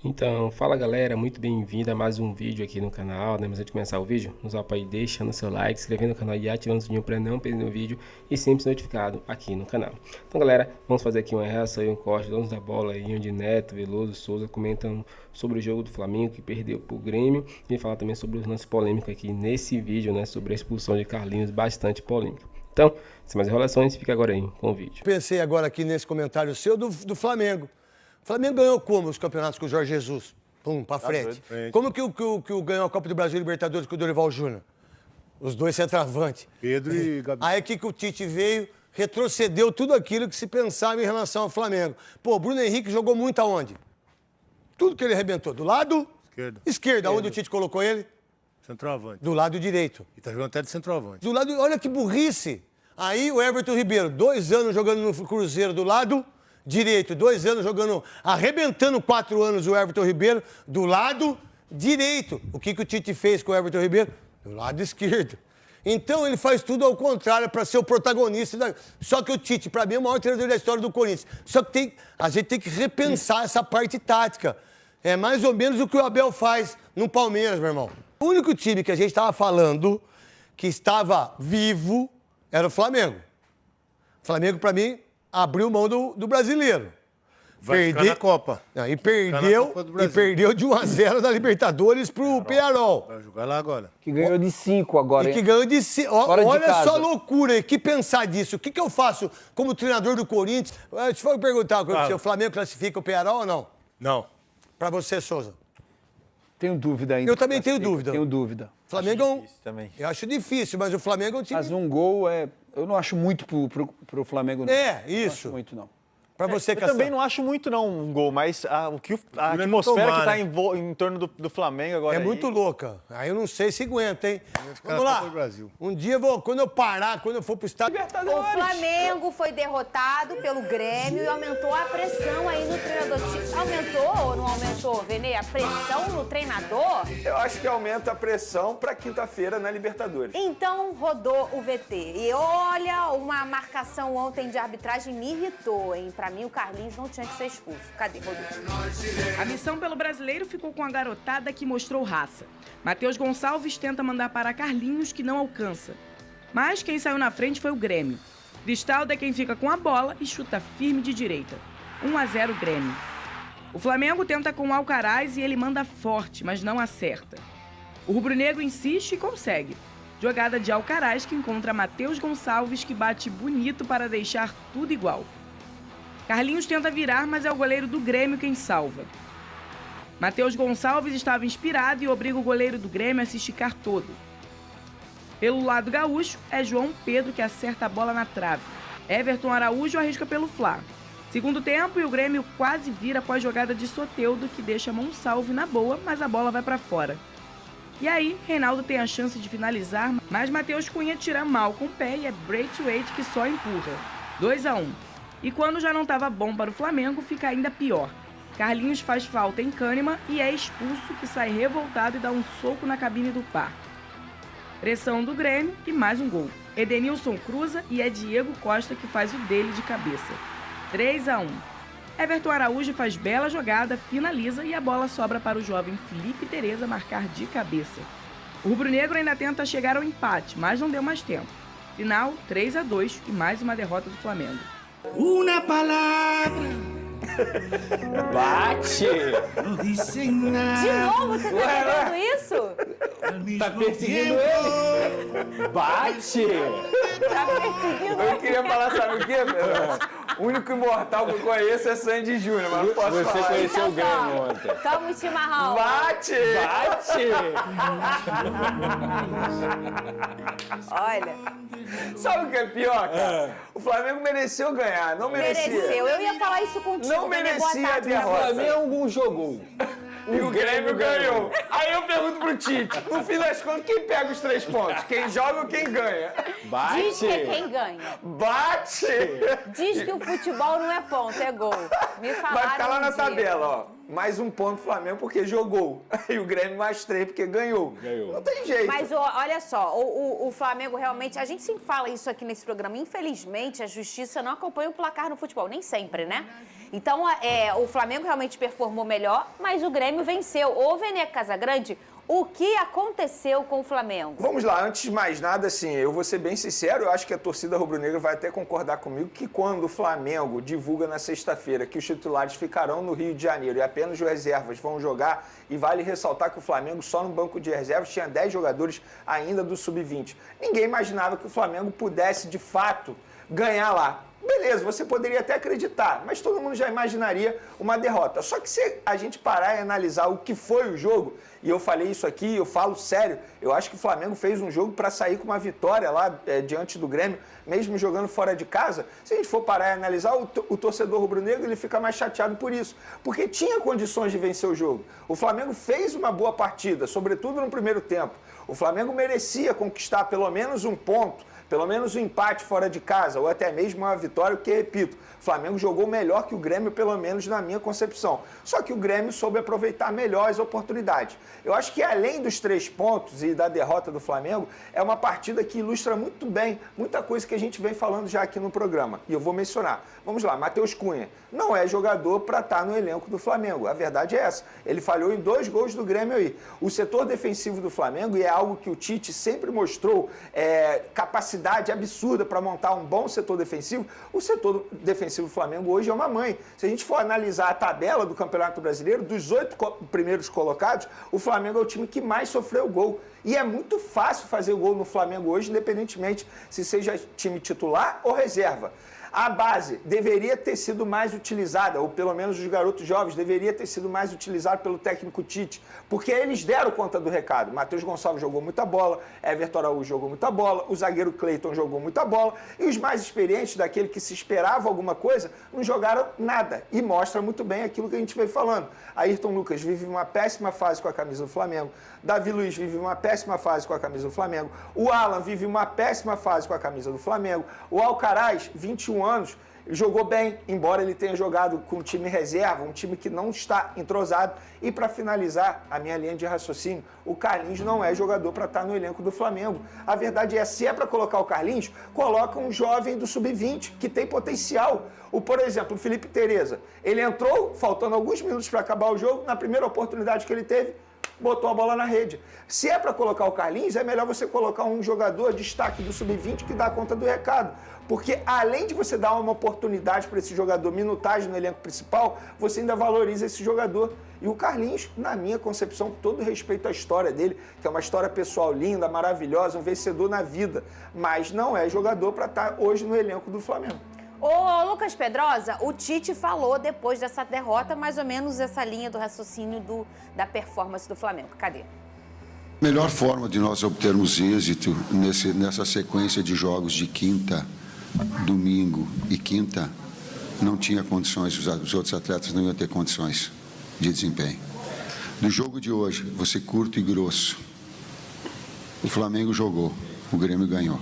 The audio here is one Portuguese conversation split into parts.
Então, fala galera, muito bem-vindo a mais um vídeo aqui no canal, né? Mas antes de começar o vídeo, nos apoie deixando seu like, se inscrevendo no canal e ativando o sininho para não perder o vídeo e sempre ser notificado aqui no canal. Então galera, vamos fazer aqui uma reação e um corte, donos da bola aí, onde Neto, Veloso, Souza comentam sobre o jogo do Flamengo que perdeu pro Grêmio e falar também sobre os lances polêmicos aqui nesse vídeo, né? Sobre a expulsão de Carlinhos, bastante polêmica. Então, sem mais enrolações, fica agora aí com o vídeo. Pensei agora aqui nesse comentário seu do Flamengo. O Flamengo ganhou como os campeonatos com o Jorge Jesus? Pum, pra frente. Como que o ganhou a Copa do Brasil e Libertadores com o Dorival Júnior? Os dois centroavantes. Pedro e Gabi. Aí que o Tite veio, retrocedeu tudo aquilo que se pensava em relação ao Flamengo. Pô, o Bruno Henrique jogou muito aonde? Tudo que ele arrebentou. Do lado esquerdo. Aonde o Tite colocou ele? Centroavante. Do lado direito. E tá jogando até de centroavante. Do lado, olha que burrice. Aí o Everton Ribeiro, 2 anos jogando no Cruzeiro do lado direito, 2 anos jogando, arrebentando 4 anos o Everton Ribeiro do lado direito. O que o Tite fez com o Everton Ribeiro? Do lado esquerdo. Então ele faz tudo ao contrário para ser o protagonista. Só que o Tite, para mim, é o maior treinador da história do Corinthians. Só que a gente tem que repensar essa parte tática. É mais ou menos o que o Abel faz no Palmeiras, meu irmão. O único time que a gente estava falando que estava vivo era o Flamengo. O Flamengo, para mim, abriu mão do brasileiro. Vai ficar na Copa. Não, e perdeu de 1-0 da Libertadores pro Peñarol. Vai jogar lá agora. Que ganhou de 5 agora. E que ganhou de 5. Olha só a loucura aí. Que pensar disso? O que eu faço como treinador do Corinthians? Deixa eu perguntar, se o Flamengo classifica o Peñarol ou não? Não. Pra você, Souza. Tenho dúvida ainda. Eu também tenho dúvida. Tenho dúvida. Flamengo é um... também. Eu acho difícil, mas o Flamengo é um time... Mas um gol é... Eu não acho muito pro Flamengo, não. É, isso. Não acho muito, não. Pra você, Eu Cassandra. também não acho muito, não, um gol, mas a atmosfera que tá em torno do Flamengo agora. É muito louca. Aí eu não sei se aguenta, hein? Vamos lá. Brasil. Um dia, quando eu parar, quando eu for pro estádio... O Flamengo foi derrotado pelo Grêmio e aumentou a pressão aí no treinador. Aumentou ou não aumentou, Vene? A pressão no treinador? Eu acho que aumenta a pressão para quinta-feira na Libertadores. Então rodou o VT. E olha, uma marcação ontem de arbitragem me irritou, hein? Pra mim, o Carlinhos não tinha que ser expulso. Cadê, Rodolfo? A missão pelo brasileiro ficou com a garotada que mostrou raça. Matheus Gonçalves tenta mandar para Carlinhos, que não alcança. Mas quem saiu na frente foi o Grêmio. Cristaldo é quem fica com a bola e chuta firme de direita. 1-0 Grêmio. O Flamengo tenta com o Alcaraz e ele manda forte, mas não acerta. O rubro-negro insiste e consegue. Jogada de Alcaraz que encontra Matheus Gonçalves, que bate bonito para deixar tudo igual. Carlinhos tenta virar, mas é o goleiro do Grêmio quem salva. Matheus Gonçalves estava inspirado e obriga o goleiro do Grêmio a se esticar todo. Pelo lado gaúcho, é João Pedro que acerta a bola na trave. Everton Araújo arrisca pelo Fla. Segundo tempo e o Grêmio quase vira após jogada de Soteldo, que deixa Monsalve na boa, mas a bola vai para fora. E aí, Reinaldo tem a chance de finalizar, mas Matheus Cunha tira mal com o pé e é Braithwaite que só empurra. 2-1. E quando já não estava bom para o Flamengo, fica ainda pior. Carlinhos faz falta em Kahneman e é expulso, que sai revoltado e dá um soco na cabine do par. Pressão do Grêmio e mais um gol. Edenilson cruza e é Diego Costa que faz o dele de cabeça. 3-1. Everton Araújo faz bela jogada, finaliza e a bola sobra para o jovem Felipe Tereza marcar de cabeça. O rubro-negro ainda tenta chegar ao empate, mas não deu mais tempo. Final 3-2 e mais uma derrota do Flamengo. Una palavra. Bate! De novo você tá fazendo isso? Tá perseguindo ele! Bate! Tá perseguindo Eu queria falar, sabe o quê? O único imortal que eu conheço é Sandy Júnior, mas não posso Você falar. conheceu o Então Grêmio ontem. Toma o chimarrão. Bate! Bate! Olha, Sabe o que é pior, cara? O Flamengo mereceu ganhar, não merecia. mereceu. Eu ia falar isso contigo. Não Vene. merecia Boa tarde a pra derrota. você. Flamengo jogou. E o Grêmio ganhou. Aí eu pergunto pro Tite, no fim das contas, quem pega os 3 pontos? Quem joga ou quem ganha? Bate! Diz que é quem ganha. Bate! Diz que o futebol não é ponto, é gol. Me falaram Vai ficar lá um na dia. tabela, ó. mais um ponto pro Flamengo porque jogou. E o Grêmio mais 3 porque ganhou. Não tem jeito. Mas olha só, o Flamengo realmente... A gente sempre fala isso aqui nesse programa. Infelizmente, a justiça não acompanha o placar no futebol. Nem sempre, né? Então, o Flamengo realmente performou melhor, mas o Grêmio venceu. Ô, Veneca Casagrande, o que aconteceu com o Flamengo? Vamos lá, antes de mais nada, assim, eu vou ser bem sincero, eu acho que a torcida rubro-negra vai até concordar comigo que quando o Flamengo divulga na sexta-feira que os titulares ficarão no Rio de Janeiro e apenas os reservas vão jogar, e vale ressaltar que o Flamengo só no banco de reservas tinha 10 jogadores ainda do Sub-20. Ninguém imaginava que o Flamengo pudesse, de fato, ganhar lá. Beleza, você poderia até acreditar, mas todo mundo já imaginaria uma derrota. Só que se a gente parar e analisar o que foi o jogo, e eu falei isso aqui, eu falo sério, eu acho que o Flamengo fez um jogo para sair com uma vitória lá diante do Grêmio, mesmo jogando fora de casa. Se a gente for parar e analisar, o torcedor rubro-negro ele fica mais chateado por isso, porque tinha condições de vencer o jogo. O Flamengo fez uma boa partida, sobretudo no primeiro tempo. O Flamengo merecia conquistar pelo menos um ponto, pelo menos um empate fora de casa, ou até mesmo uma vitória, porque, repito, o Flamengo jogou melhor que o Grêmio, pelo menos na minha concepção. Só que o Grêmio soube aproveitar melhor as oportunidades. Eu acho que além dos 3 pontos e da derrota do Flamengo, é uma partida que ilustra muito bem muita coisa que a gente vem falando já aqui no programa. E eu vou mencionar. Vamos lá, Matheus Cunha não é jogador para estar no elenco do Flamengo. A verdade é essa. Ele falhou em 2 gols do Grêmio aí. O setor defensivo do Flamengo, e é algo que o Tite sempre mostrou, capacidade absurda para montar um bom setor defensivo, o setor defensivo do Flamengo hoje é uma mãe. Se a gente for analisar a tabela do Campeonato Brasileiro, dos 8 primeiros colocados, o Flamengo é o time que mais sofreu gol. E é muito fácil fazer gol no Flamengo hoje, independentemente se seja time titular ou reserva. A base deveria ter sido mais utilizada, ou pelo menos os garotos jovens deveria ter sido mais utilizado pelo técnico Tite, porque eles deram conta do recado. Matheus Gonçalves jogou muita bola, Everton Araújo jogou muita bola, o zagueiro Cleiton jogou muita bola, e os mais experientes, daquele que se esperava alguma coisa, não jogaram nada. E mostra muito bem aquilo que a gente veio falando. Ayrton Lucas vive uma péssima fase com a camisa do Flamengo, Davi Luiz vive uma péssima fase com a camisa do Flamengo, o Alan vive uma péssima fase com a camisa do Flamengo, o Alcaraz, 21 anos, jogou bem, embora ele tenha jogado com um time reserva, um time que não está entrosado. E para finalizar a minha linha de raciocínio, o Carlinhos não é jogador para estar no elenco do Flamengo. A verdade é, se é para colocar o Carlinhos, coloca um jovem do Sub-20, que tem potencial. Por exemplo, o Felipe Tereza, ele entrou, faltando alguns minutos para acabar o jogo, na primeira oportunidade que ele teve, botou a bola na rede. Se é para colocar o Carlinhos, é melhor você colocar um jogador destaque do Sub-20 que dá conta do recado. Porque além de você dar uma oportunidade para esse jogador, minutagem no elenco principal, você ainda valoriza esse jogador. E o Carlinhos, na minha concepção, com todo respeito à história dele, que é uma história pessoal linda, maravilhosa, um vencedor na vida, mas não é jogador para estar hoje no elenco do Flamengo. Ô, Lucas Pedrosa, o Tite falou depois dessa derrota mais ou menos essa linha do raciocínio da performance do Flamengo. Cadê? Melhor forma de nós obtermos êxito nessa sequência de jogos de quinta, domingo e quinta, não tinha condições, os outros atletas não iam ter condições de desempenho. Do jogo de hoje, vou ser curto e grosso. O Flamengo jogou, o Grêmio ganhou.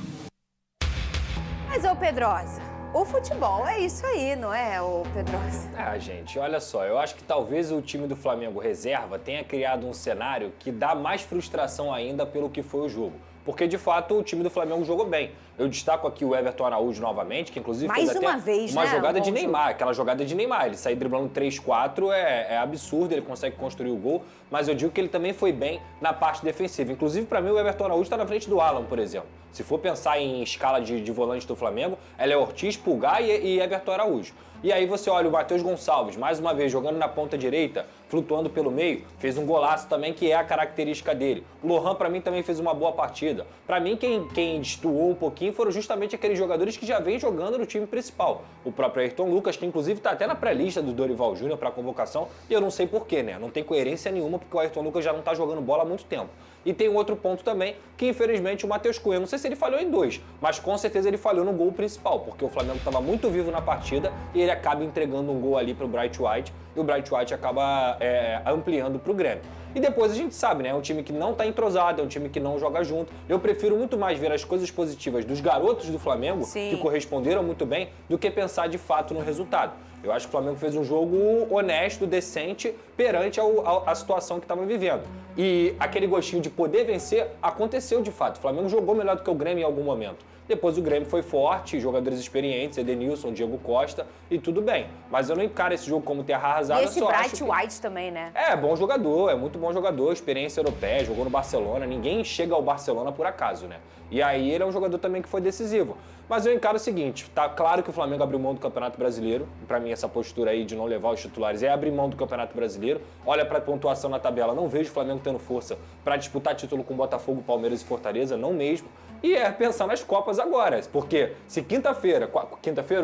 Mas, ô Pedrosa, o futebol é isso aí, não é, ô Pedrosa? Ah, gente, olha só, eu acho que talvez o time do Flamengo reserva tenha criado um cenário que dá mais frustração ainda pelo que foi o jogo. Porque, de fato, o time do Flamengo jogou bem. Eu destaco aqui o Everton Araújo novamente, que inclusive mais fez uma até vez, uma né? jogada de Neymar, aquela jogada de Neymar. Ele sair driblando 3-4 é absurdo, ele consegue construir o gol, mas eu digo que ele também foi bem na parte defensiva. Inclusive, para mim, o Everton Araújo está na frente do Alan, por exemplo. Se for pensar em escala de volante do Flamengo, ela é Ortiz, Pulgar e Everton Araújo. E aí você olha o Matheus Gonçalves, mais uma vez, jogando na ponta direita, flutuando pelo meio, fez um golaço também, que é a característica dele. O Lohan, para mim, também fez uma boa partida. Para mim, quem destoou um pouquinho foram justamente aqueles jogadores que já vêm jogando no time principal. O próprio Ayrton Lucas, que inclusive está até na pré-lista do Dorival Júnior para convocação, e eu não sei porquê, né? Não tem coerência nenhuma, porque o Ayrton Lucas já não está jogando bola há muito tempo. E tem um outro ponto também, que infelizmente o Matheus Cunha, não sei se ele falhou em 2, mas com certeza ele falhou no gol principal, porque o Flamengo estava muito vivo na partida e ele acaba entregando um gol ali para o Bright White, e o Bright White acaba ampliando para o Grêmio. E depois a gente sabe, né? É um time que não está entrosado, é um time que não joga junto. Eu prefiro muito mais ver as coisas positivas dos garotos do Flamengo, que corresponderam muito bem, do que pensar de fato no resultado. Eu acho que o Flamengo fez um jogo honesto, decente, perante a situação que estava vivendo. E aquele gostinho de poder vencer aconteceu de fato. O Flamengo jogou melhor do que o Grêmio em algum momento. Depois o Grêmio foi forte, jogadores experientes, Edenilson, Diego Costa, e tudo bem. Mas eu não encaro esse jogo como terra arrasada. E esse Bright White também, né? É, bom jogador, é muito bom jogador, experiência europeia, jogou no Barcelona. Ninguém chega ao Barcelona por acaso, né? E aí ele é um jogador também que foi decisivo. Mas eu encaro o seguinte, tá claro que o Flamengo abriu mão do Campeonato Brasileiro. Pra mim, essa postura aí de não levar os titulares é abrir mão do Campeonato Brasileiro. Olha pra pontuação na tabela, não vejo o Flamengo tendo força pra disputar título com Botafogo, Palmeiras e Fortaleza, não mesmo. E é pensar nas Copas agora, porque se quinta-feira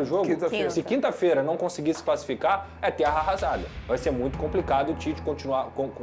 o jogo? Quinta-feira. Se quinta-feira não conseguir se classificar, é terra arrasada. Vai ser muito complicado o Tite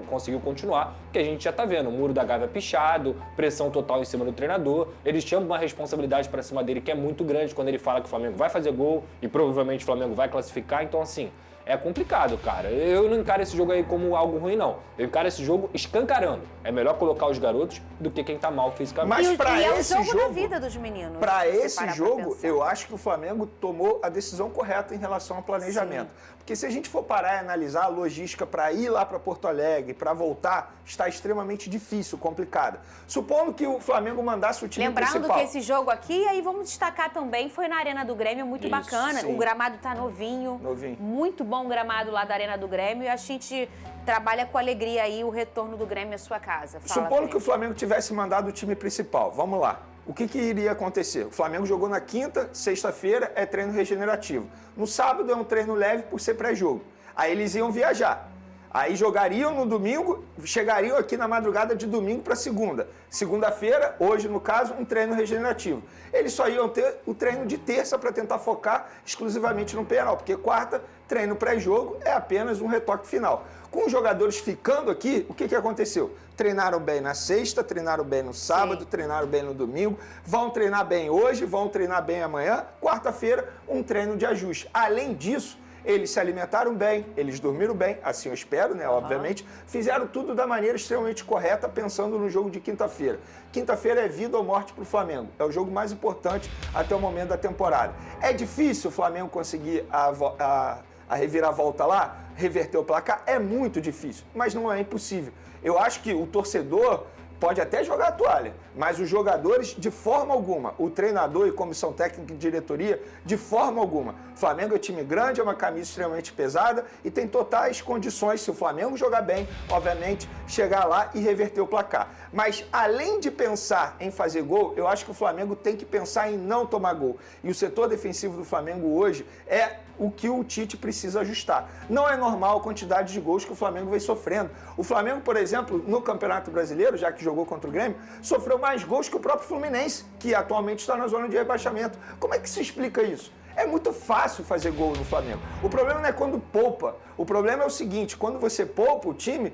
conseguir continuar, porque a gente já tá vendo, o muro da Gávea pichado, pressão total em cima do treinador, eles chamam uma responsabilidade pra cima dele que é muito grande quando ele fala que o Flamengo vai fazer gol e provavelmente o Flamengo vai classificar, então assim... É complicado, cara. Eu não encaro esse jogo aí como algo ruim, não. Eu encaro esse jogo escancarando. É melhor colocar os garotos do que quem tá mal fisicamente. Mas pra esse é o jogo da vida dos meninos. Pra esse jogo, eu acho que o Flamengo tomou a decisão correta em relação ao planejamento. Sim. Porque se a gente for parar e analisar a logística para ir lá para Porto Alegre, para voltar, está extremamente difícil, complicada. Supondo que o Flamengo mandasse o time principal. Lembrando que esse jogo aqui, aí vamos destacar também, foi na Arena do Grêmio, muito bacana. Sim. O gramado tá novinho. Muito bom o gramado lá da Arena do Grêmio. E a gente trabalha com alegria aí o retorno do Grêmio à sua casa. Supondo que o Flamengo tivesse mandado o time principal, vamos lá. O que iria acontecer? O Flamengo jogou na quinta, sexta-feira é treino regenerativo. No sábado é um treino leve por ser pré-jogo. Aí eles iam viajar. Aí jogariam no domingo, chegariam aqui na madrugada de domingo para segunda. Segunda-feira, hoje no caso, um treino regenerativo. Eles só iam ter o treino de terça para tentar focar exclusivamente no Penharol, porque quarta, treino pré-jogo, é apenas um retoque final. Com os jogadores ficando aqui, o que aconteceu? Treinaram bem na sexta, treinaram bem no sábado, treinaram bem no domingo, vão treinar bem hoje, vão treinar bem amanhã, quarta-feira, um treino de ajuste. Além disso, eles se alimentaram bem, eles dormiram bem, assim eu espero, né, obviamente, fizeram tudo da maneira extremamente correta, pensando no jogo de quinta-feira. Quinta-feira é vida ou morte para o Flamengo, é o jogo mais importante até o momento da temporada. É difícil o Flamengo conseguir a reviravolta lá, reverter o placar, é muito difícil, mas não é impossível. Eu acho que o torcedor pode até jogar a toalha, mas os jogadores, de forma alguma, o treinador e comissão técnica e diretoria, de forma alguma. O Flamengo é um time grande, é uma camisa extremamente pesada e tem totais condições, se o Flamengo jogar bem, obviamente, chegar lá e reverter o placar. Mas, além de pensar em fazer gol, eu acho que o Flamengo tem que pensar em não tomar gol. E o setor defensivo do Flamengo hoje é o que o Tite precisa ajustar. Não é normal a quantidade de gols que o Flamengo vem sofrendo. O Flamengo, por exemplo, no Campeonato Brasileiro, já que jogou contra o Grêmio, sofreu mais gols que o próprio Fluminense, que atualmente está na zona de rebaixamento. Como é que se explica isso? É muito fácil fazer gol no Flamengo. O problema não é quando poupa. O problema é o seguinte, quando você poupa o time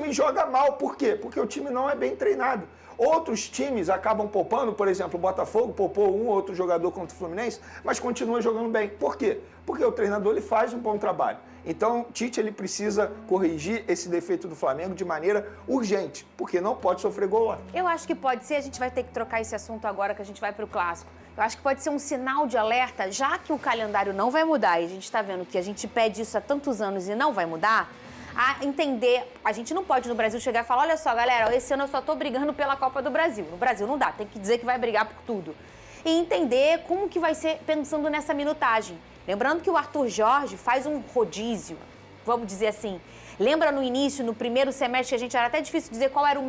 joga mal. Por quê? Porque o time não é bem treinado. Outros times acabam poupando, por exemplo, o Botafogo poupou um ou outro jogador contra o Fluminense, mas continua jogando bem. Por quê? Porque o treinador ele faz um bom trabalho. Então, Tite ele precisa corrigir esse defeito do Flamengo de maneira urgente, porque não pode sofrer gol lá. Eu acho que pode ser, a gente vai ter que trocar esse assunto agora que a gente vai para o Clássico. Eu acho que pode ser um sinal de alerta, já que o calendário não vai mudar, e a gente está vendo que a gente pede isso há tantos anos e não vai mudar, a entender, a gente não pode no Brasil chegar e falar, olha só, galera, esse ano eu só tô brigando pela Copa do Brasil. No Brasil não dá, tem que dizer que vai brigar por tudo. E entender como que vai ser pensando nessa minutagem. Lembrando que o Arthur Jorge faz um rodízio, vamos dizer assim. Lembra no início, no primeiro semestre, que a gente era até difícil dizer qual era o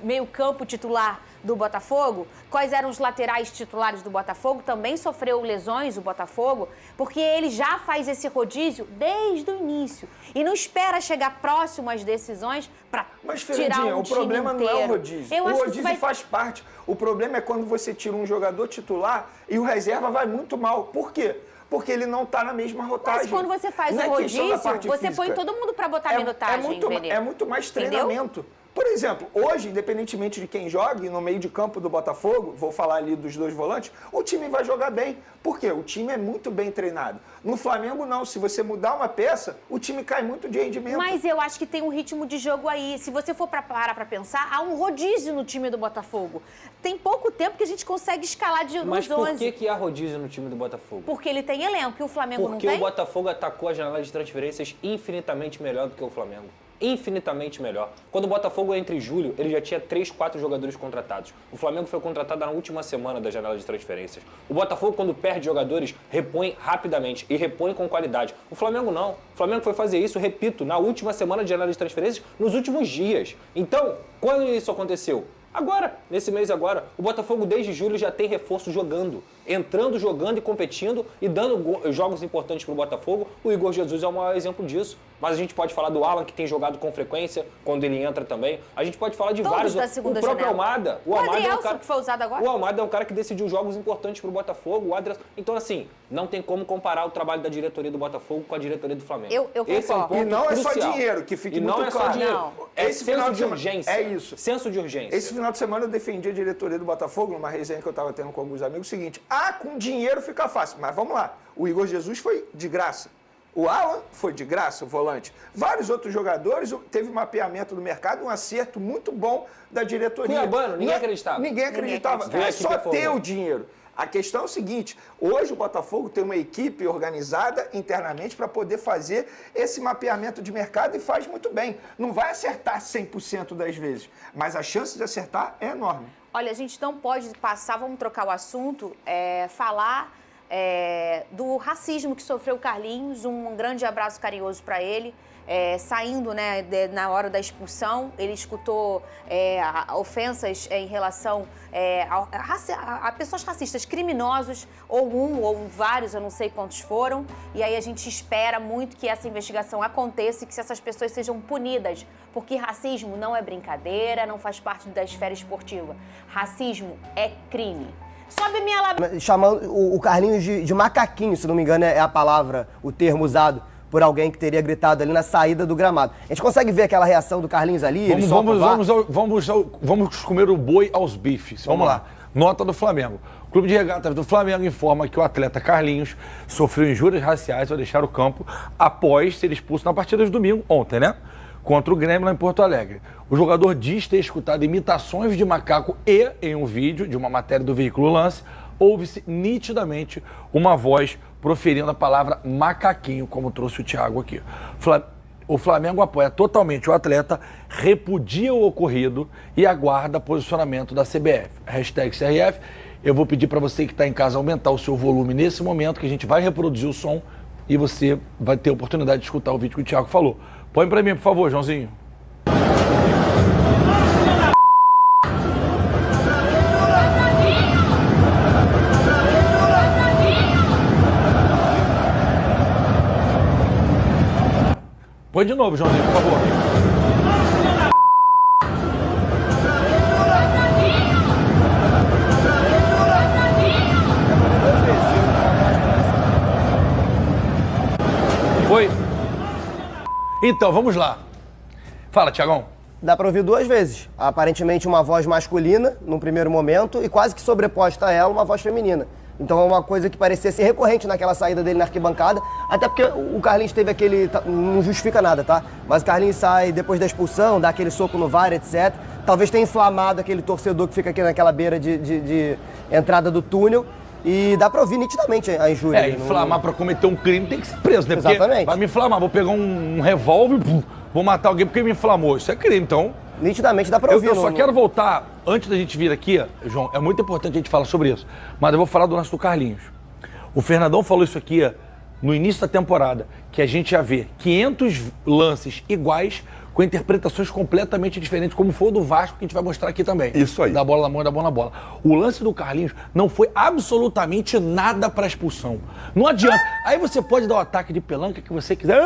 meio campo titular do Botafogo? Quais eram os laterais titulares do Botafogo? Também sofreu lesões o Botafogo, porque ele já faz esse rodízio desde o início. E não espera chegar próximo às decisões para tirar um time inteiro. O problema não é o rodízio. O rodízio faz parte. O problema é quando você tira um jogador titular e o reserva vai muito mal. Por quê? Porque ele não está na mesma rotagem. Mas quando você faz o rodízio, você põe todo mundo para botar minutagem, é muito mais treinamento. Por exemplo, hoje, independentemente de quem jogue, no meio de campo do Botafogo, vou falar ali dos dois volantes, o time vai jogar bem. Por quê? O time é muito bem treinado. No Flamengo, não. Se você mudar uma peça, o time cai muito de rendimento. Mas eu acho que tem um ritmo de jogo aí. Se você for parar pra pensar, há um rodízio no time do Botafogo. Tem pouco tempo que a gente consegue escalar de Mas nos 11. por que há rodízio no time do Botafogo? Porque ele tem elenco e o Flamengo não tem? Porque o Botafogo atacou a janela de transferências infinitamente melhor do que o Flamengo. Infinitamente melhor. Quando o Botafogo entra em julho, ele já tinha 3, 4 jogadores contratados. O Flamengo foi contratado na última semana da janela de transferências. O Botafogo, quando perde jogadores, repõe rapidamente e repõe com qualidade. O Flamengo não. O Flamengo foi fazer isso, repito, na última semana de janela de transferências, nos últimos dias. Então, quando isso aconteceu? Agora, nesse mês agora, o Botafogo desde julho já tem reforço jogando. Entrando, jogando e competindo e dando jogos importantes para o Botafogo. O Igor Jesus é o maior exemplo disso. Mas a gente pode falar do Alan, que tem jogado com frequência, quando ele entra também. A gente pode falar de Todos vários... da segunda o próprio janela. Almada. O Almada Adrielson, é um cara, que foi usado agora. O Almada é um cara que decidiu jogos importantes para o Botafogo. O Adrielson... Então, assim, não tem como comparar o trabalho da diretoria do Botafogo com a diretoria do Flamengo. Eu Esse é um concordo. ponto E não é só crucial. dinheiro, que fique E não muito é só claro. dinheiro. Não. É Esse final senso de de semana- urgência. é isso. Senso de urgência. Esse final de semana eu defendi a diretoria do Botafogo, numa resenha que eu estava tendo com alguns amigos, o seguinte, com dinheiro fica fácil, mas vamos lá, o Igor Jesus foi de graça, o Alan foi de graça, o volante, vários outros jogadores, teve um mapeamento do mercado, um acerto muito bom da diretoria. Cuiabano, ninguém acreditava. Ninguém acreditava, Ninguém é acreditava. só ter o dinheiro. A questão é o seguinte, hoje o Botafogo tem uma equipe organizada internamente para poder fazer esse mapeamento de mercado e faz muito bem. Não vai acertar 100% das vezes, mas a chance de acertar é enorme. Olha, a gente não pode passar, vamos trocar o assunto, falar do racismo que sofreu o Carlinhos. Um grande abraço carinhoso para ele. Saindo, né, na hora da expulsão, ele escutou ofensas em relação a pessoas racistas, criminosos, ou vários, eu não sei quantos foram, e aí a gente espera muito que essa investigação aconteça e que essas pessoas sejam punidas, porque racismo não é brincadeira, não faz parte da esfera esportiva. Racismo é crime. Sobe minha lábia. Chamando o Carlinhos de macaquinho, se não me engano é a palavra, o termo usado por alguém que teria gritado ali na saída do gramado. A gente consegue ver aquela reação do Carlinhos ali? Vamos comer o boi aos bifes. Vamos lá. Nota do Flamengo. O Clube de Regatas do Flamengo informa que o atleta Carlinhos sofreu injúrias raciais ao deixar o campo após ser expulso na partida de domingo, ontem, né? Contra o Grêmio lá em Porto Alegre. O jogador diz ter escutado imitações de macaco e, em um vídeo de uma matéria do veículo Lance, ouve-se nitidamente uma voz proferindo a palavra macaquinho, como trouxe o Thiago aqui. O Flamengo apoia totalmente o atleta, repudia o ocorrido e aguarda posicionamento da CBF. Hashtag CRF. Eu vou pedir para você que está em casa aumentar o seu volume nesse momento, que a gente vai reproduzir o som e você vai ter a oportunidade de escutar o vídeo que o Thiago falou. Põe para mim, por favor, Joãozinho. Põe de novo, Joãozinho, por favor. Foi? Então, vamos lá. Fala, Thiagão. Dá pra ouvir duas vezes. Aparentemente uma voz masculina, num primeiro momento, e quase que sobreposta a ela uma voz feminina. Então é uma coisa que parecia ser recorrente naquela saída dele na arquibancada, até porque o Carlinhos teve aquele... Não justifica nada, tá? Mas o Carlinhos sai depois da expulsão, dá aquele soco no VAR, etc. Talvez tenha inflamado aquele torcedor que fica aqui naquela beira de entrada do túnel. E dá pra ouvir nitidamente a injúria. Inflamar pra cometer um crime tem que ser preso, né? Exatamente. Porque vai me inflamar, vou pegar um revólver, vou matar alguém porque me inflamou. Isso é crime, então... Nitidamente dá pra ouvir. Eu só quero voltar, antes da gente vir aqui, João, é muito importante a gente falar sobre isso, mas eu vou falar do lance do Carlinhos. O Fernandão falou isso aqui no início da temporada, que a gente ia ver 500 lances iguais com interpretações completamente diferentes, como foi o do Vasco, que a gente vai mostrar aqui também. Isso aí. Da bola na mão e da bola na bola. O lance do Carlinhos não foi absolutamente nada pra expulsão. Não adianta. Aí você pode dar o ataque de pelanca que você quiser.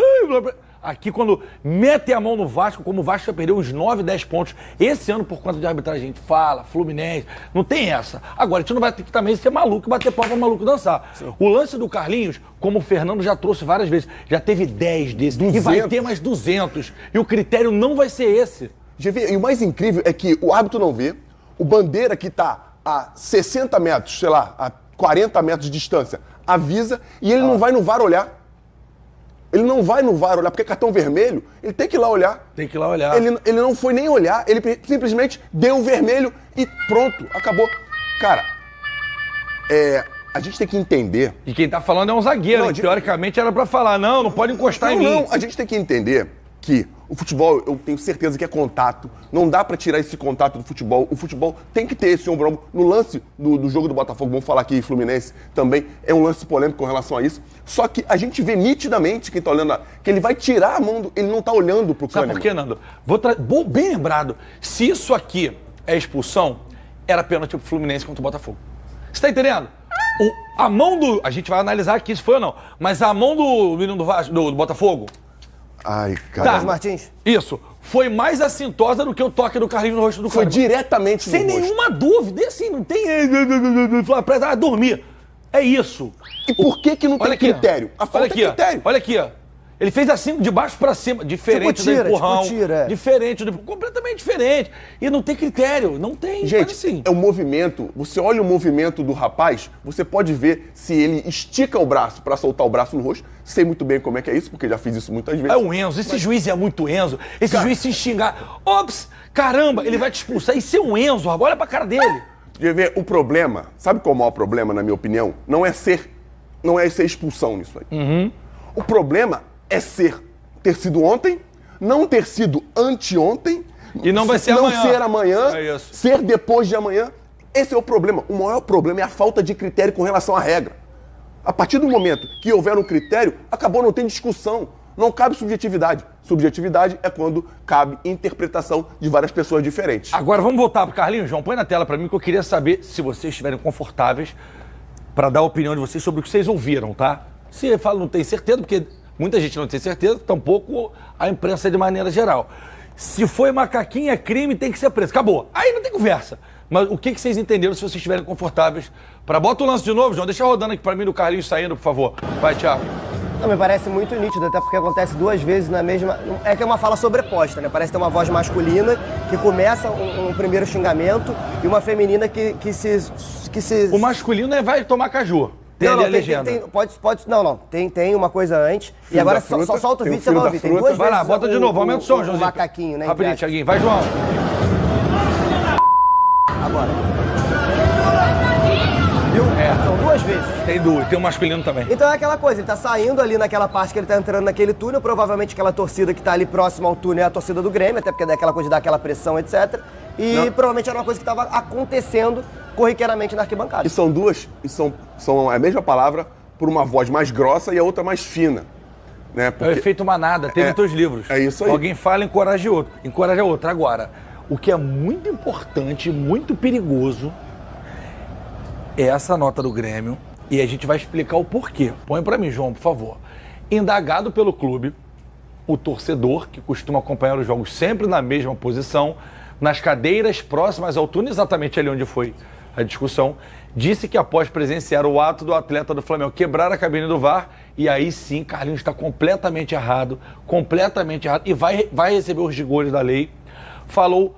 Aqui, quando mete a mão no Vasco, como o Vasco já perdeu uns 9, 10 pontos esse ano por conta de arbitragem, a gente fala, Fluminense, não tem essa. Agora, a gente não vai ter que também ser maluco e bater palma pro maluco dançar. Sim. O lance do Carlinhos, como o Fernando já trouxe várias vezes, já teve 10 desses. 200. E vai ter mais 200. E o critério não vai ser esse. GV, e o mais incrível é que o árbitro não vê, o Bandeira que tá a 60 metros, sei lá, a 40 metros de distância, avisa e ele não vai no VAR olhar. Ele não vai no VAR olhar, porque é cartão vermelho, ele tem que ir lá olhar. Tem que ir lá olhar. Ele não foi nem olhar, ele simplesmente deu o vermelho e pronto, acabou. Cara, a gente tem que entender... E quem tá falando é um zagueiro, teoricamente era pra falar, não pode encostar em mim. Não, a gente tem que entender que o futebol, eu tenho certeza que é contato, não dá pra tirar esse contato do futebol, o futebol tem que ter esse ombro a ombro. No lance do jogo do Botafogo, vamos falar aqui, Fluminense, também é um lance polêmico com relação a isso, só que a gente vê nitidamente, quem tá olhando, que ele vai tirar a mão, ele não tá olhando pro Kahneman. Sabe por quê, Nando? Bem lembrado, se isso aqui é expulsão, era pênalti pro Fluminense contra o Botafogo. Você tá entendendo? A mão do... A gente vai analisar aqui se foi ou não, mas a mão do menino do Botafogo... Ai, cara. Tá. Martins. Isso. Foi mais assintosa do que o toque do Carlinhos no rosto do Foi diretamente sem no rosto. nenhuma dúvida. E assim, não tem... Pra dormir. É isso. E por que não tem critério? A falta é critério. Olha aqui, ó. Ele fez assim, de baixo pra cima. Diferente do empurrão. Diferente do... Completamente diferente. E não tem critério. Não tem. Gente, assim. É o movimento. Você olha o movimento do rapaz, você pode ver se ele estica o braço pra soltar o braço no rosto. Sei muito bem como é que é isso, porque já fiz isso muitas vezes. É o Enzo. Esse juiz é muito Enzo. Esse juiz se xingar. Ops, caramba, ele vai te expulsar. Isso é um Enzo. Olha pra cara dele. O problema, sabe qual é o maior problema, na minha opinião? Não é ser expulsão nisso aí. O problema é ter sido ontem, não ter sido anteontem, e não vai ser amanhã. Não ser amanhã, ser depois de amanhã. Esse é o problema. O maior problema é a falta de critério com relação à regra. A partir do momento que houver um critério, acabou, não tem discussão. Não cabe subjetividade. Subjetividade é quando cabe interpretação de várias pessoas diferentes. Agora vamos voltar pro Carlinhos, João. Põe na tela pra mim que eu queria saber se vocês estiverem confortáveis pra dar a opinião de vocês sobre o que vocês ouviram, tá? Se fala não tem certeza, porque muita gente não tem certeza, tampouco a imprensa de maneira geral. Se foi macaquinho, é crime, tem que ser preso. Acabou. Aí não tem conversa. Mas o que vocês entenderam, se vocês estiverem confortáveis? Bota o lance de novo, João. Deixa rodando aqui pra mim do Carlinhos saindo, por favor. Vai, Thiago. Não, me parece muito nítido, até porque acontece duas vezes na mesma... É que é uma fala sobreposta, né? Parece ter uma voz masculina que começa um primeiro xingamento e uma feminina que se... O masculino vai tomar caju. Tem ali a legenda. Tem uma coisa antes. E agora só solta o vídeo, você vai ouvir. Tem duas vezes. Vai lá, bota de novo, aumenta o som, Joãozinho. O macaquinho, né? Rapidinho, Thiaguinho. Vai, João. Agora. Viu? São duas vezes. Tem duas, tem um masculino também. Então é aquela coisa, ele tá saindo ali naquela parte que ele tá entrando naquele túnel, provavelmente aquela torcida que tá ali próximo ao túnel é a torcida do Grêmio, até porque é daquela coisa de dar aquela pressão, etc. E provavelmente era uma coisa que tava acontecendo corriqueiramente na arquibancada. E são duas, são a mesma palavra por uma voz mais grossa e a outra mais fina. Né? Porque... É o efeito manada, tem nos teus livros. É isso aí. Alguém fala, encoraja outro. Agora, o que é muito importante, muito perigoso, é essa nota do Grêmio, e a gente vai explicar o porquê. Põe pra mim, João, por favor. Indagado pelo clube, o torcedor, que costuma acompanhar os jogos sempre na mesma posição, nas cadeiras próximas ao túnel, exatamente ali onde foi a discussão, disse que após presenciar o ato do atleta do Flamengo quebrar a cabine do VAR, e aí sim, Carlinhos está completamente errado, e vai receber os rigores da lei, falou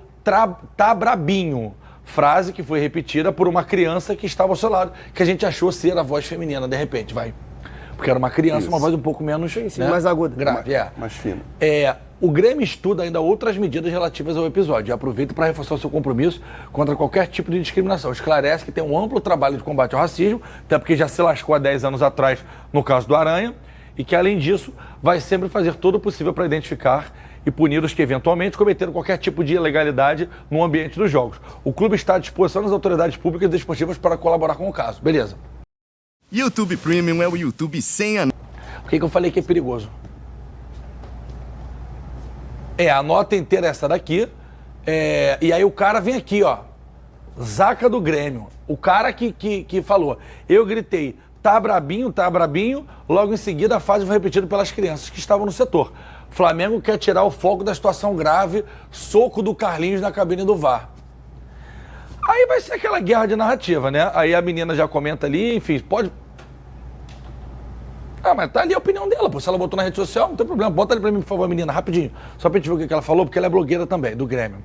tá brabinho, frase que foi repetida por uma criança que estava ao seu lado, que a gente achou ser a voz feminina, de repente, porque era uma criança, uma voz um pouco menos... Sim, mais aguda. Grave, mais fina. O Grêmio estuda ainda outras medidas relativas ao episódio e aproveita para reforçar o seu compromisso contra qualquer tipo de discriminação. Esclarece que tem um amplo trabalho de combate ao racismo, até porque já se lascou há 10 anos atrás no caso do Aranha, e que, além disso, vai sempre fazer todo o possível para identificar e punir os que eventualmente cometeram qualquer tipo de ilegalidade no ambiente dos jogos. O clube está à disposição das autoridades públicas e desportivas para colaborar com o caso. Beleza. YouTube Premium é o YouTube sem a... Por que eu falei que é perigoso? A nota inteira é essa daqui, e aí o cara vem aqui, ó, Zaca do Grêmio, o cara que falou, eu gritei, tá brabinho, logo em seguida a frase foi repetida pelas crianças que estavam no setor. Flamengo quer tirar o foco da situação grave, soco do Carlinhos na cabine do VAR. Aí vai ser aquela guerra de narrativa, né? Aí a menina já comenta ali, enfim, pode... Ah, mas tá ali a opinião dela, pô. Se ela botou na rede social, não tem problema. Bota ali pra mim, por favor, menina, rapidinho. Só pra gente ver o que ela falou, porque ela é blogueira também, do Grêmio.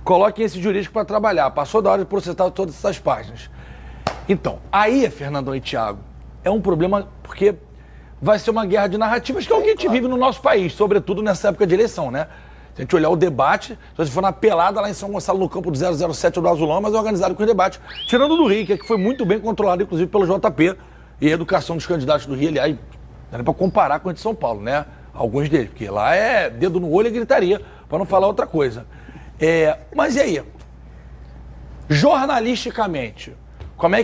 Coloquem esse jurídico pra trabalhar. Passou da hora de processar todas essas páginas. Então, aí, Fernandão e Thiago, é um problema porque vai ser uma guerra de narrativas que é o que a gente vive no nosso país, sobretudo nessa época de eleição, né? Se a gente olhar o debate, se você for na pelada lá em São Gonçalo, no campo do 007 ou do Azulão, mas é organizado com o debate. Tirando do Rio, que foi muito bem controlado, inclusive, pelo JP e a educação dos candidatos do Rio, aliás, não é pra comparar com a de São Paulo, né? Alguns deles, porque lá é dedo no olho e gritaria, pra não falar outra coisa. Mas e aí? Jornalisticamente, como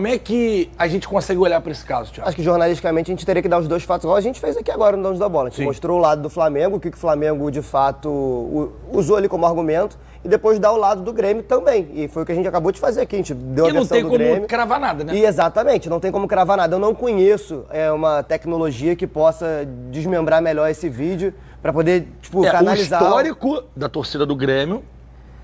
é que a gente consegue olhar para esse caso, Thiago? Acho que jornalisticamente a gente teria que dar os dois fatos, igual a gente fez aqui agora no Donos da Bola. A gente mostrou o lado do Flamengo, o que o Flamengo de fato usou ali como argumento, e depois dar o lado do Grêmio também. E foi o que a gente acabou de fazer aqui. A gente deu a versão do Grêmio. E não tem como cravar nada, né? E exatamente, não tem como cravar nada. Eu não conheço uma tecnologia que possa desmembrar melhor esse vídeo para poder, canalizar. O histórico da torcida do Grêmio,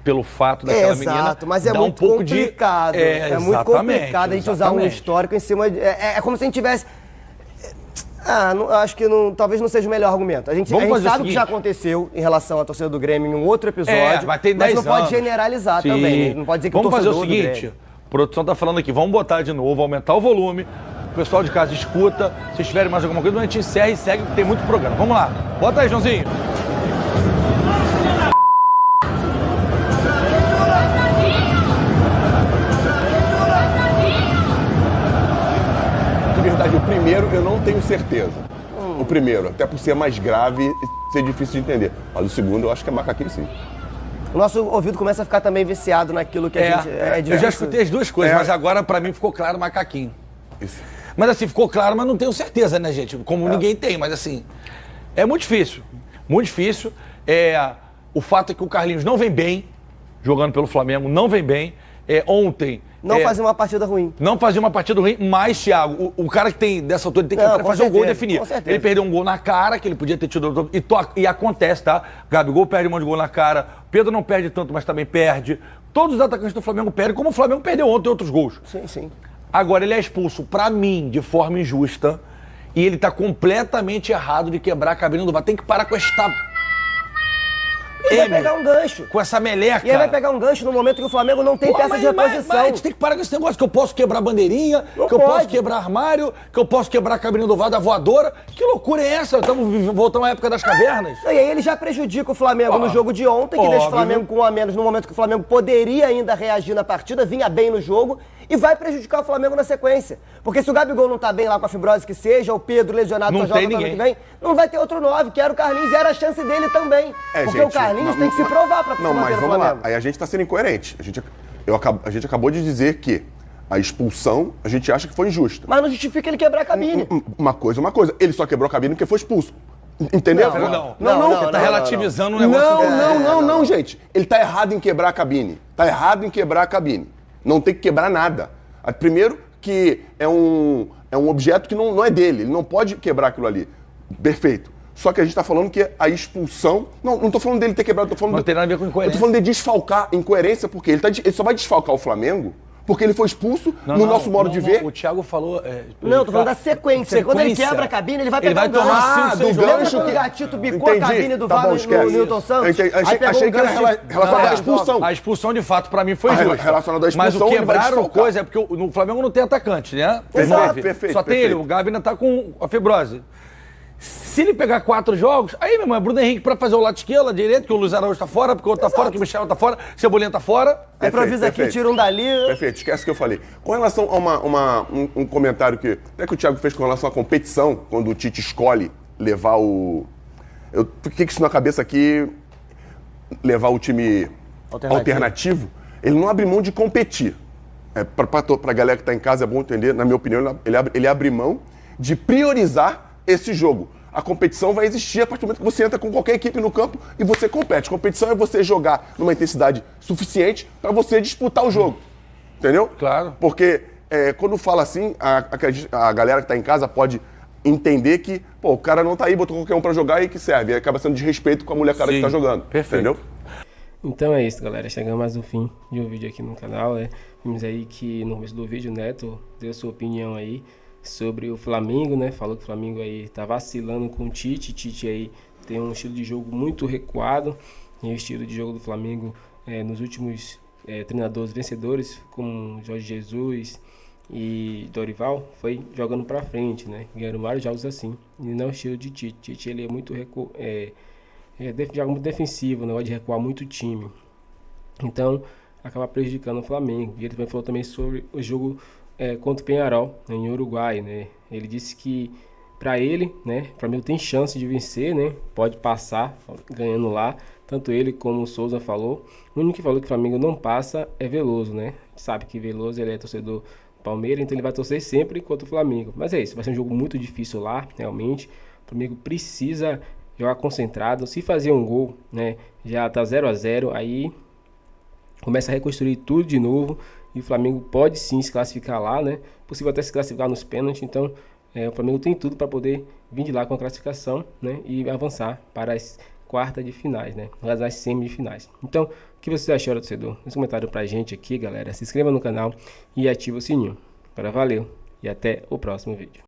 pelo fato daquela menina, mas é dá muito um pouco complicado. É muito complicado a gente usar um histórico em cima de... É como se a gente tivesse... acho que talvez não seja o melhor argumento. A gente sabe o que já aconteceu em relação à torcida do Grêmio em um outro episódio, mas não pode generalizar também. Não pode dizer que o torcedor Vamos fazer o seguinte, a produção tá falando aqui, vamos botar de novo, aumentar o volume, o pessoal de casa escuta, se tiverem mais alguma coisa, a gente encerra e segue, porque tem muito programa. Vamos lá, bota aí, Joãozinho. O primeiro, eu não tenho certeza. O primeiro, até por ser mais grave e ser difícil de entender. Mas o segundo, eu acho que é macaquinho, sim. O nosso ouvido começa a ficar também viciado naquilo que a gente... Eu já escutei as duas coisas, mas agora pra mim ficou claro macaquinho. Isso. Mas assim, ficou claro, mas não tenho certeza, né, gente? Como ninguém tem, mas assim, é muito difícil. Muito difícil. O fato é que o Carlinhos não vem bem, jogando pelo Flamengo, não vem bem. Ontem... Não fazia uma partida ruim. Não fazia uma partida ruim, mas, Thiago, o cara que tem dessa altura, ele tem que fazer um gol e definir. Ele perdeu um gol na cara, que ele podia ter tido... E acontece, tá? Gabigol perde um monte de gol na cara, Pedro não perde tanto, mas também perde. Todos os atacantes do Flamengo perdem, como o Flamengo perdeu ontem outros gols. Sim, sim. Agora, ele é expulso, pra mim, de forma injusta, e ele tá completamente errado de quebrar a cabine do VAR. Tem que parar com esta... Ele vai pegar um gancho. Com essa meleca. E ele vai pegar um gancho no momento que o Flamengo não tem peça de reposição. Mas a gente tem que parar com esse negócio que eu posso quebrar bandeirinha, eu posso quebrar armário, que eu posso quebrar a cabine do VAR da voadora. Que loucura é essa? Voltamos à época das cavernas. E aí ele já prejudica o Flamengo no jogo de ontem, que deixa o Flamengo com um a menos no momento que o Flamengo poderia ainda reagir na partida, vinha bem no jogo, e vai prejudicar o Flamengo na sequência. Porque se o Gabigol não tá bem lá com a fibrose que seja, o Pedro lesionado só joga ano que vem, não vai ter outro 9, que era o Carlinhos, e era a chance dele também. Porque o Carlinhos tem que se provar pra se manter no Flamengo. Não, mas vamos lá. Aí a gente tá sendo incoerente. A gente acabou de dizer que a expulsão, a gente acha que foi injusta. Mas não justifica ele quebrar a cabine. Uma coisa. Ele só quebrou a cabine porque foi expulso. Entendeu? Não. Ele tá relativizando o negócio. Não, gente. Ele tá errado em quebrar a cabine. Não tem que quebrar nada. Primeiro que é um objeto que não é dele. Ele não pode quebrar aquilo ali. Perfeito. Só que a gente tá falando que a expulsão... Não tô falando dele ter quebrado, não tem nada a ver com incoerência. Eu tô falando de desfalcar. Incoerência porque ele só vai desfalcar o Flamengo porque ele foi expulso no nosso modo de ver. O Thiago falou... Não, tô falando da sequência. Quando ele quebra a cabine, ele vai pegar um gancho. Do gancho quando o Gatito bicou a cabine do VAR no Newton Santos? Achei que era relacionado à expulsão. A expulsão, de fato, pra mim foi justa. Relacionado à expulsão, mas o quebraram coisa é porque no Flamengo não tem atacante, né? Perfeito. Só tem ele, o Gabi ainda tá com a fibrose. Se ele pegar 4 jogos, aí, meu irmão, é Bruno Henrique pra fazer o lado esquerdo, direito, que o Luiz Araújo tá fora, porque o outro tá fora, que o Michel tá fora, Cebolinha tá fora. Improvisa aqui, tira um dali. Perfeito, esquece o que eu falei. Com relação a um comentário que até que o Thiago fez com relação à competição, quando o Tite escolhe levar o... Eu fiquei com isso na cabeça aqui, levar o time alternativo, ele não abre mão de competir. Pra galera que tá em casa, é bom entender, na minha opinião, ele abre mão de priorizar esse jogo. A competição vai existir a partir do momento que você entra com qualquer equipe no campo e você compete. Competição é você jogar numa intensidade suficiente para você disputar o jogo. Entendeu? Claro. Porque quando fala assim, a galera que tá em casa pode entender que, o cara não tá aí, botou qualquer um para jogar e que serve. E acaba sendo desrespeito com a molecada que tá jogando. Perfeito. Entendeu? Então é isso, galera. Chegamos mais no fim de um vídeo aqui no canal. Vimos aí que no começo do vídeo o Neto deu sua opinião aí sobre o Flamengo, né? Falou que o Flamengo aí tá vacilando com o Tite. Tite aí tem um estilo de jogo muito recuado. E o estilo de jogo do Flamengo nos últimos treinadores vencedores, como Jorge Jesus e Dorival, foi jogando para frente, né? Ganhando vários jogos assim. E não é o estilo de Tite. Tite ele é muito joga muito defensivo, não gosta de recuar muito o time. Então acaba prejudicando o Flamengo. E ele também falou também sobre o jogo contra o Peñarol, né, em Uruguai, né? Ele disse que para ele, né, o Flamengo tem chance de vencer, né? Pode passar ganhando lá. Tanto ele como o Souza falou. O único que falou que o Flamengo não passa é Veloso, né? A gente sabe que Veloso ele é torcedor do Palmeiras, então ele vai torcer sempre contra o Flamengo. Mas é isso, vai ser um jogo muito difícil lá, realmente. O Flamengo precisa jogar concentrado. Se fazer um gol, né, já tá 0-0, aí começa a reconstruir tudo de novo. E o Flamengo pode sim se classificar lá, né? Possível até se classificar nos pênaltis. Então o Flamengo tem tudo para poder vir de lá com a classificação, né? E avançar para as quartas de finais, né? As semifinais. Então, o que você achou, torcedor? Nos comentários pra gente aqui, galera. Se inscreva no canal e ativa o sininho. Agora valeu e até o próximo vídeo.